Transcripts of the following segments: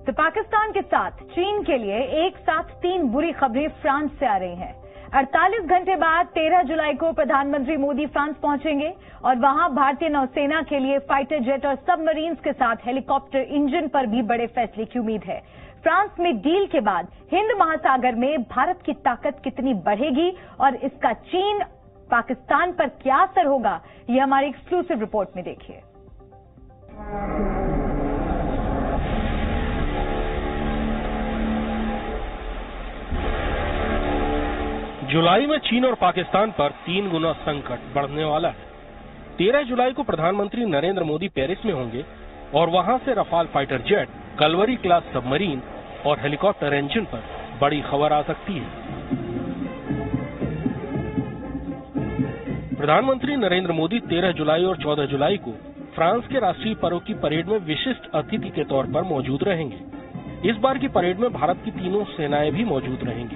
तो पाकिस्तान के साथ चीन के लिए एक साथ 3 बुरी खबरें फ्रांस से आ रही हैं। 48 घंटे बाद 13 जुलाई को प्रधानमंत्री मोदी फ्रांस पहुंचेंगे और वहां भारतीय नौसेना के लिए फाइटर जेट और सबमरीन्स के साथ हेलीकॉप्टर इंजन पर भी बड़े फैसले की उम्मीद है। फ्रांस में डील के बाद हिंद महासागर में भारत की ताकत कितनी बढ़ेगी और इसका चीन पाकिस्तान पर क्या असर होगा, ये हमारी एक्सक्लूसिव रिपोर्ट में देखिए। जुलाई में चीन और पाकिस्तान पर 3 गुना संकट बढ़ने वाला है। 13 जुलाई को प्रधानमंत्री नरेंद्र मोदी पेरिस में होंगे और वहां से Rafale fighter jet, Kalvari class submarine और हेलीकॉप्टर इंजन पर बड़ी खबर आ सकती है। प्रधानमंत्री नरेंद्र मोदी 13 जुलाई और 14 जुलाई को फ्रांस के राष्ट्रीय पर्व की परेड में विशिष्ट अतिथि के तौर पर मौजूद रहेंगे। इस बार की परेड में भारत की तीनों सेनाएं भी मौजूद रहेंगी।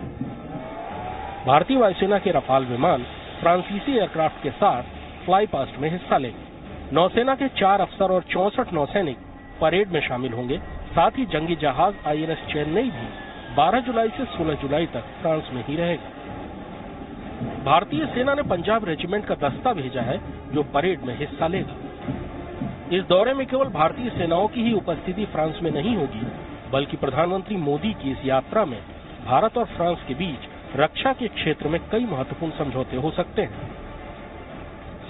भारतीय वायुसेना के रफाल विमान फ्रांसीसी एयरक्राफ्ट के साथ फ्लाई पास्ट में हिस्सा लेंगे। नौसेना के 4 अफसर और 64 नौसैनिक परेड में शामिल होंगे। साथ ही जंगी जहाज INS चेन्नई भी 12 जुलाई से 16 जुलाई तक फ्रांस में ही रहेगा। भारतीय सेना ने पंजाब रेजिमेंट का दस्ता भेजा है जो परेड में हिस्सा लेगा। इस दौरे में केवल भारतीय सेनाओं की ही उपस्थिति फ्रांस में नहीं होगी, बल्कि प्रधानमंत्री मोदी की इस यात्रा में भारत और फ्रांस के बीच रक्षा के क्षेत्र में कई महत्वपूर्ण समझौते हो सकते हैं।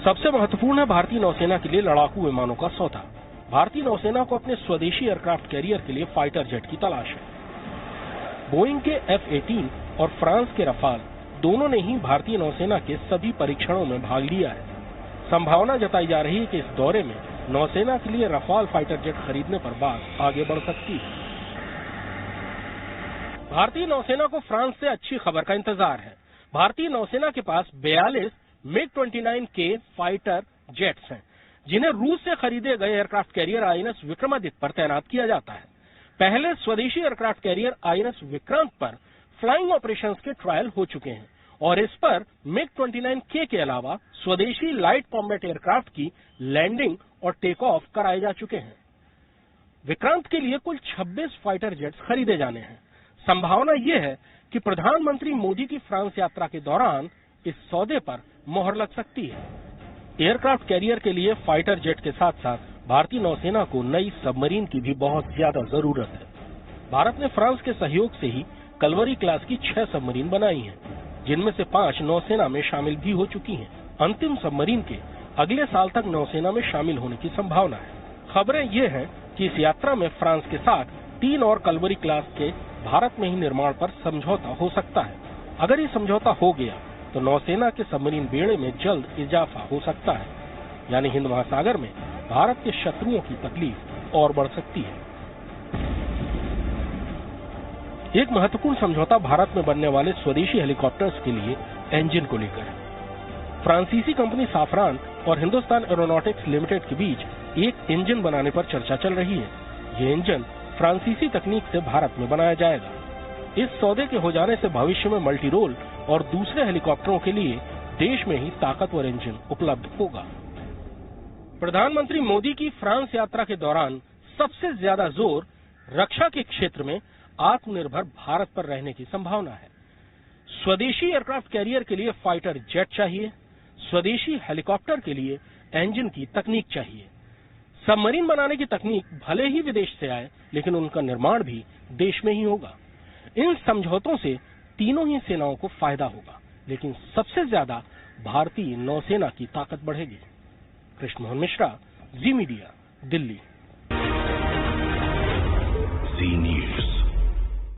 सबसे महत्वपूर्ण है भारतीय नौसेना के लिए लड़ाकू विमानों का सौदा। भारतीय नौसेना को अपने स्वदेशी एयरक्राफ्ट कैरियर के लिए फाइटर जेट की तलाश है। बोइंग के F-18 और फ्रांस के रफाल दोनों ने ही भारतीय नौसेना के सभी परीक्षणों में भाग लिया है। संभावना जताई जा रही है कि इस दौरे में नौसेना के लिए रफाल फाइटर जेट खरीदने पर बात आगे बढ़ सकती है। भारतीय नौसेना को फ्रांस से अच्छी खबर का इंतजार है। भारतीय नौसेना के पास 42 MiG-29K फाइटर जेट्स हैं, जिन्हें रूस से खरीदे गए एयरक्राफ्ट कैरियर INS विक्रमादित्य पर तैनात किया जाता है। पहले स्वदेशी एयरक्राफ्ट कैरियर INS विक्रांत पर फ्लाइंग ऑपरेशंस के ट्रायल हो चुके हैं और इस पर MiG-29K के अलावा स्वदेशी लाइट कॉम्बैट एयरक्राफ्ट की लैंडिंग और टेक ऑफ कराए जा चुके हैं। विक्रांत के लिए कुल 26 फाइटर जेट्स खरीदे जाने हैं। संभावना यह है कि प्रधानमंत्री मोदी की फ्रांस यात्रा के दौरान इस सौदे पर मोहर लग सकती है। एयरक्राफ्ट कैरियर के लिए फाइटर जेट के साथ साथ भारतीय नौसेना को नई सबमरीन की भी बहुत ज्यादा जरूरत है। भारत ने फ्रांस के सहयोग से ही कलवरी क्लास की 6 सबमरीन बनाई हैं, जिनमें से 5 नौसेना में शामिल भी हो चुकी हैं। अंतिम सबमरीन के अगले साल तक नौसेना में शामिल होने की संभावना है। खबरें ये हैं कि इस यात्रा में फ्रांस के साथ 3 और कलवरी क्लास के भारत में ही निर्माण पर समझौता हो सकता है। अगर ये समझौता हो गया तो नौसेना के सबमरीन बेड़े में जल्द इजाफा हो सकता है, यानी हिंद महासागर में भारत के शत्रुओं की तकलीफ और बढ़ सकती है। एक महत्वपूर्ण समझौता भारत में बनने वाले स्वदेशी हेलीकॉप्टर्स के लिए इंजन को लेकर है। फ्रांसीसी कंपनी साफरान और हिंदुस्तान एरोनॉटिक्स लिमिटेड के बीच एक इंजन बनाने पर चर्चा चल रही है। ये इंजन फ्रांसीसी तकनीक से भारत में बनाया जाएगा। इस सौदे के हो जाने से भविष्य में मल्टी रोल और दूसरे हेलीकॉप्टरों के लिए देश में ही ताकतवर इंजन उपलब्ध होगा। प्रधानमंत्री मोदी की फ्रांस यात्रा के दौरान सबसे ज्यादा जोर रक्षा के क्षेत्र में आत्मनिर्भर भारत पर रहने की संभावना है। स्वदेशी एयरक्राफ्ट कैरियर के लिए फाइटर जेट चाहिए, स्वदेशी हेलीकॉप्टर के लिए इंजन की तकनीक चाहिए। सबमरीन बनाने की तकनीक भले ही विदेश से आए, लेकिन उनका निर्माण भी देश में ही होगा। इन समझौतों से तीनों ही सेनाओं को फायदा होगा, लेकिन सबसे ज्यादा भारतीय नौसेना की ताकत बढ़ेगी। कृष्ण मोहन मिश्रा, जी मीडिया, दिल्ली। जी न्यूज़।